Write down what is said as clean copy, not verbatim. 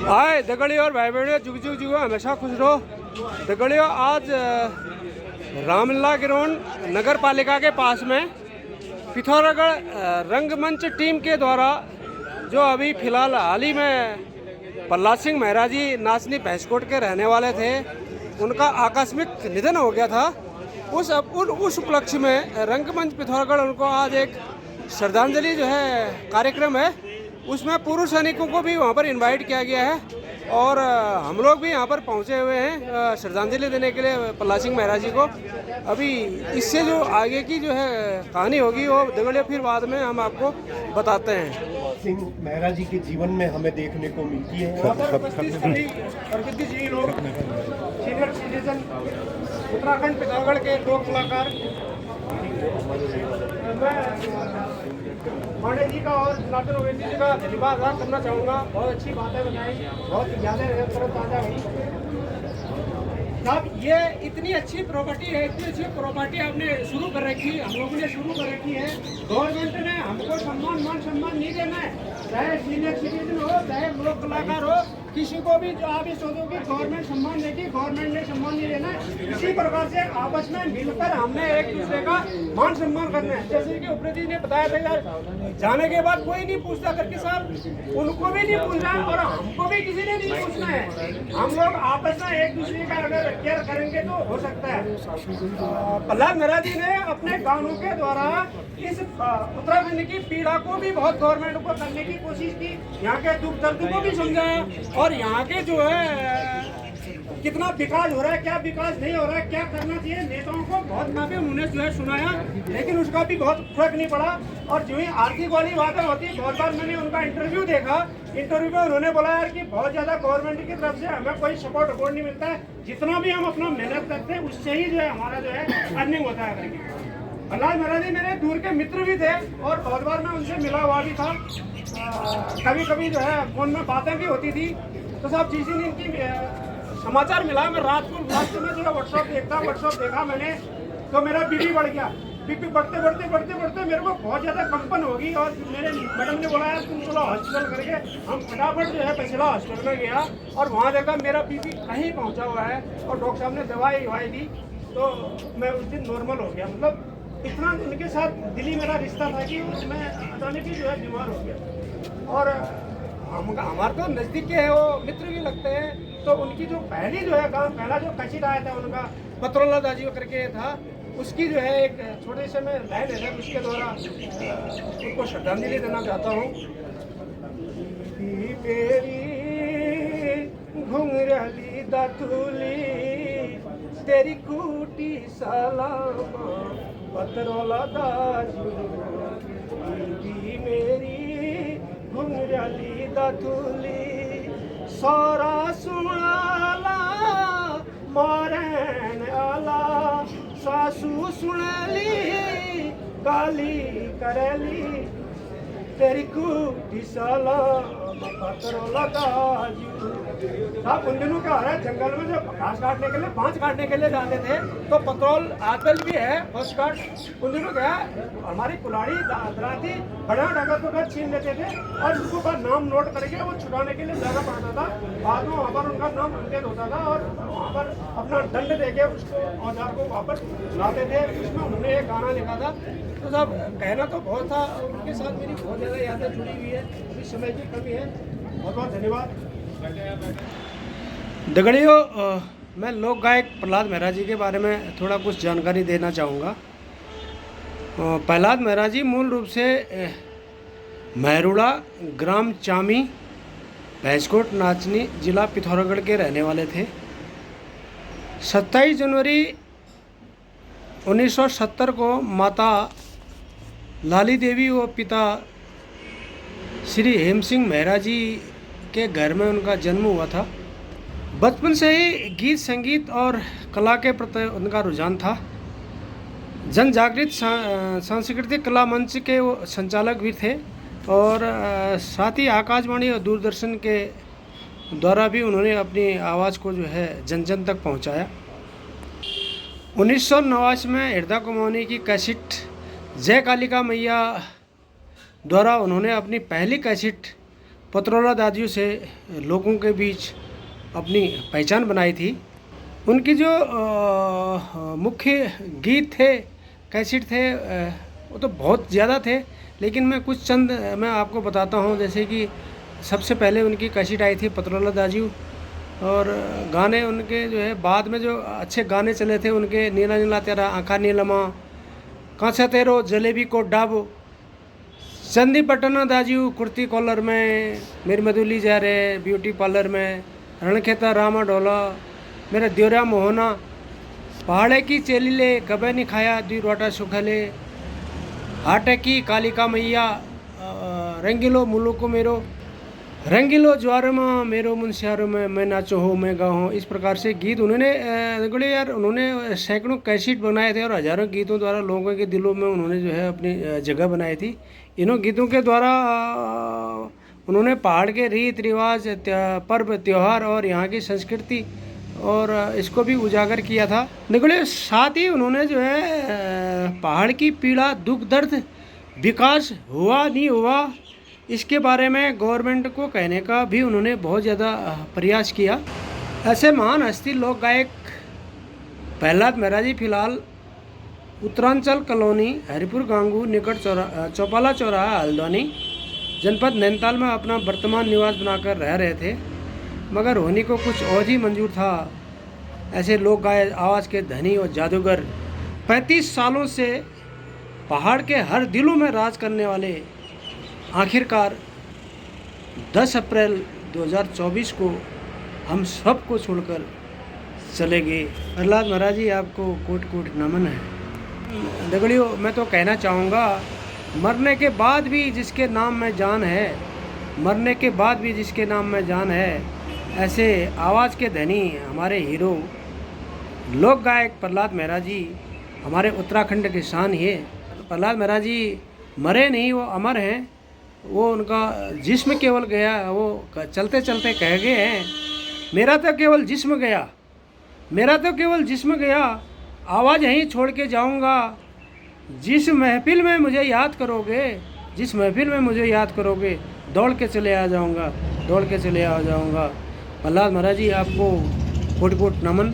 हाय दगड़ियों और भाई बहनों, जुग जुग जुग हमेशा खुश रहो। दगड़ियों, आज रामलीला ग्राउंड नगर पालिका के पास में पिथौरागढ़ रंगमंच टीम के द्वारा जो अभी फिलहाल हाल ही में प्रहलाद सिंह मेहरा जी नाचनी भैंसकोट के रहने वाले थे, उनका आकस्मिक निधन हो गया था। उस उपलक्ष्य में रंगमंच पिथौरागढ़ उनको आज एक श्रद्धांजलि जो है कार्यक्रम है, उसमें पूर्व सैनिकों को भी वहाँ पर इनवाइट किया गया है और हम लोग भी यहाँ पर पहुँचे हुए हैं श्रद्धांजलि देने के लिए प्रहलाद सिंह मेहरा जी को। अभी इससे जो आगे की जो है कहानी होगी वो दगड़िया फिर बाद में हम आपको बताते हैं। सिंह मेहरा जी के जीवन में हमें देखने को मिलती है। यहाँ पर उपस्थित सभी प्रगतिशील लोग, सीनियर सिटीजन, उत्तराखंड पिथौरागढ़ के लोक कलाकार, पांडे जी का और नाटन ओवैसी जी का धन्यवाद अदा करना चाहूँगा। बहुत अच्छी बातें बताई, बहुत यादें ताज़ा हुई। साहब, ये इतनी अच्छी प्रॉपर्टी है, इतनी अच्छी प्रॉपर्टी आपने शुरू कर रखी है, हम लोगों ने शुरू कर रखी है। गवर्नमेंट ने हमको मान सम्मान नहीं देना है, चाहे सीनियर सिटीजन हो चाहे लोक कलाकार हो, किसी को भी जो आप ये सोचो कि गवर्नमेंट सम्मान देगी, गवर्नमेंट ने सम्मान नहीं देना है। इसी प्रकार से आपस में मिलकर हमने एक दूसरे का मान सम्मान करना है। जैसे कि उपरी जी ने बताया था यार, जाने के बाद कोई नहीं पूछता करके साहब, उनको भी नहीं पूछना है और हमको भी किसी ने नहीं पूछना है। हम लोग आपस में एक दूसरे का अगर केयर करेंगे तो हो सकता है। प्रहलाद मेहरा जी ने अपने गानों के द्वारा इस उत्तराखंड की पीड़ा को भी बहुत गवर्नमेंट को करने की कोशिश की, यहाँ के दुख दर्द को भी समझाया और यहाँ के जो है कितना विकास हो रहा है, क्या विकास नहीं हो रहा है, क्या करना चाहिए, नेताओं को बहुत काफी उन्होंने जो है सुनाया, लेकिन उसका भी बहुत फर्क नहीं पड़ा। और जो ही आर्थिक वाली बातें होती है, बहुत बार मैंने उनका इंटरव्यू देखा, इंटरव्यू में उन्होंने बोला यार कि बहुत ज्यादा गवर्नमेंट की तरफ से हमें कोई सपोर्ट नहीं मिलता है, जितना भी हम अपना मेहनत करते हैं उससे ही जो है हमारा जो है अर्निंग होता है करके। प्रहलाद मेहरा जी मेरे दूर के मित्र भी थे और बहुत बार मैं उनसे मिला हुआ भी था, कभी कभी जो है फोन में बातें भी होती थी। तो साहब जिस दिन इनकी समाचार मिला, मैं रात में जो है व्हाट्सअप देखा मैंने, तो मेरा बीपी बढ़ गया। बीपी बढ़ते मेरे को बहुत ज़्यादा कंपन होगी और मेरे मैडम ने बोला यार तुम चलो हॉस्पिटल करके। हम फटाफट जो है पछिला हॉस्पिटल में गया और वहाँ देखा मेरा बीपी कहीं पहुँचा हुआ है और डॉक्टर साहब ने दवाई दी, तो मैं उस दिन नॉर्मल हो गया। मतलब इतना उनके साथ दिली मेरा रिश्ता था कि मैं अचानक ही जो है बीमार हो गया। और हमारे तो नज़दीक के हैं, वो मित्र भी लगते हैं। तो उनकी जो पहली जो है गाँव पहला जो कशिदा आया था उनका पत्रोला दाजी करके था, उसकी जो है एक छोटे से में लाइन है, उसके द्वारा उनको श्रद्धांजलि देना चाहता हूँ। मेरी घुंघराली दातुली तेरी कूटी सलामा पत्रोला दाजी, मेरी घुंघराली दातुली सारा सुनाला मारन आला, सासू सुनली गाली करली तेरी कूटी साला पत्रोला दाजी। साहब उन दिनों क्या हो रहा है, जंगल में जब घास काटने के लिए बांस काटने के लिए जाते थे तो पेट्रोल आजकल भी है फर्स्ट कार्ड। उन दिनों क्या हमारी कुल्हाड़ी दराती बड़ा डगर को छीन लेते थे और उनको का नाम नोट करके वो छुड़ाने के लिए जाना पड़ता था। बाद में वहाँ पर उनका नाम अंकित होता था और वहाँ पर अपना दंड देके उसको औजार को वापस लाते थे। उसमें उन्होंने एक गाना लिखा था। तो साहब कहना तो बहुत था, उनके साथ मेरी बहुत ज़्यादा यादें जुड़ी हुई है, अभी समय की कमी है। बहुत बहुत धन्यवाद दगड़ियों। मैं लोक गायक प्रहलाद मेहरा जी के बारे में थोड़ा कुछ जानकारी देना चाहूँगा। प्रहलाद मेहरा जी मूल रूप से महरुड़ा, ग्राम चामी, भैंसकोट, नाचनी, जिला पिथौरागढ़ के रहने वाले थे। 27 जनवरी 1970 को माता लाली देवी व पिता श्री हेम सिंह मेहरा जी के घर में उनका जन्म हुआ था। बचपन से ही गीत संगीत और कला के प्रति उनका रुझान था। जन जागृत सांस्कृतिक कला मंच के वो संचालक भी थे और साथ ही आकाशवाणी और दूरदर्शन के द्वारा भी उन्होंने अपनी आवाज़ को जो है जन जन तक पहुंचाया। 1989 में हृदय कुमाऊनी की कैसेट जय कालिका मैया द्वारा उन्होंने अपनी पहली कैसेट पत्रोला दादियों से लोगों के बीच अपनी पहचान बनाई थी। उनकी जो मुख्य गीत थे, कैसेट थे, वो तो बहुत ज़्यादा थे, लेकिन मैं कुछ चंद मैं आपको बताता हूँ। जैसे कि सबसे पहले उनकी कैसेट आई थी पत्रोला दाजू, और गाने उनके जो है बाद में जो अच्छे गाने चले थे उनके, नीला नीला तेरा आँखा नीलमा, कांसा तेरो जलेबी को डाबो, चंदी पटना दाजू कुर्ती कॉलर में, मेरी मधुली जा रहे ब्यूटी पार्लर में, रणखेता रामा डोला, मेरा द्योरा मोहना, पहाड़े की चेलीले कबे नहीं खाया दी रोटा सुखले, हाटे की कालिका मैया, रंगीलो मुलुको मेरो, रंगीलो ज्वार में मेरो मुनस्यारो में, मैं नाचो हो मैं गाऊँ। इस प्रकार से गीत उन्होंने यार उन्होंने सैकड़ों कैसेट बनाए थे और हज़ारों गीतों द्वारा लोगों के दिलों में उन्होंने जो है अपनी जगह बनाई थी। इन्हों गीतों के द्वारा उन्होंने पहाड़ के रीत रिवाज, पर्व त्यौहार और यहाँ की संस्कृति और इसको भी उजागर किया था। निकले साथ ही उन्होंने जो है पहाड़ की पीड़ा, दुख दर्द, विकास हुआ नहीं हुआ, इसके बारे में गवर्नमेंट को कहने का भी उन्होंने बहुत ज़्यादा प्रयास किया। ऐसे महान हस्ती लोक गायक प्रहलाद मेहरा जी फिलहाल उत्तरांचल कॉलोनी, हरिपुर गांगू निकट चौपाला चौराहा, हल्द्वानी जनपद नैनीताल में अपना वर्तमान निवास बनाकर रह रहे थे, मगर होनी को कुछ और ही मंजूर था। ऐसे लोक गायक आवाज़ के धनी और जादूगर 35 सालों से पहाड़ के हर दिलों में राज करने वाले आखिरकार 10 अप्रैल 2024 को हम सबको छोड़कर चले गए। प्रहलाद मेहरा जी आपको कोट कोट नमन है। दगड़ियों, मैं तो कहना चाहूँगा, मरने के बाद भी जिसके नाम में जान है, मरने के बाद भी जिसके नाम में जान है, ऐसे आवाज़ के धनी हमारे हीरो लोक गायक प्रहलाद मेहरा जी हमारे उत्तराखंड की शान है। प्रहलाद मेहरा जी मरे नहीं, वो अमर हैं। वो उनका जिस्म केवल गया, वो चलते चलते कह गए हैं, मेरा तो केवल जिस्म गया, मेरा तो केवल जिस्म गया, आवाज़ यहीं छोड़ के जाऊंगा। जिस महफिल में मुझे याद करोगे, जिस महफिल में मुझे याद करोगे, दौड़ के चले आ जाऊंगा, दौड़ के चले आ जाऊंगा। प्रहलाद मेहरा जी आपको कोट कोट नमन।